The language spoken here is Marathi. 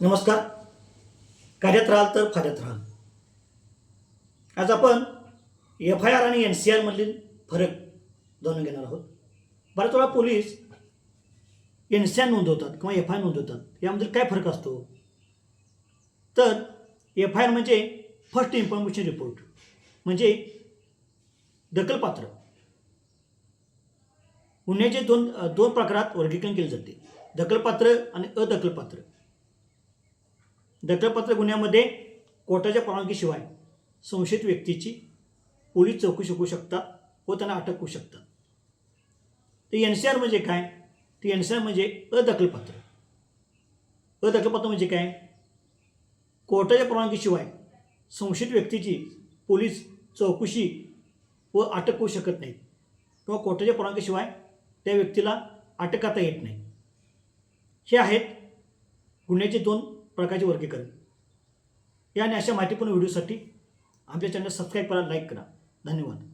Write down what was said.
नमस्कार. कार्यात राहाल तर फाद्यात राहाल. आज आपण FIR आणि NCR मधील फरक जाणून घेणार आहोत. बऱ्याच वेळा पोलीस NCR नोंदवतात किंवा FIR नोंदवतात. यामध्ये काय फरक असतो? तर FIR म्हणजे फर्स्ट इन्फॉर्मेशन रिपोर्ट, म्हणजे दखलपात्र. गुन्ह्याचे दोन प्रकारात वर्गीकरण केले जाते, दखलपात्र आणि अदखलपात्र. दखलपात्र गुन्ह्यामध्ये कोर्टाच्या परवानगीशिवाय संशयित व्यक्तीची पोलीस चौकशी करू शकतात व त्यांना अटक करू शकतात. तर NCR म्हणजे काय? ते NCR म्हणजे अदखलपात्र. अदखलपात्र म्हणजे काय? कोर्टाच्या परवानगीशिवाय संशयित व्यक्तीची पोलीस चौकशी व अटक करू शकत नाहीत किंवा कोर्टाच्या परवानगीशिवाय त्या व्यक्तीला अटक करता येत नाही. हे आहेत गुन्ह्याचे दोन प्रकारचे वर्गीकरण. या आणि अशा माहितीपूर्ण व्हिडिओसाठी आमच्या चॅनल सबस्क्राईब करा, लाईक करा. धन्यवाद.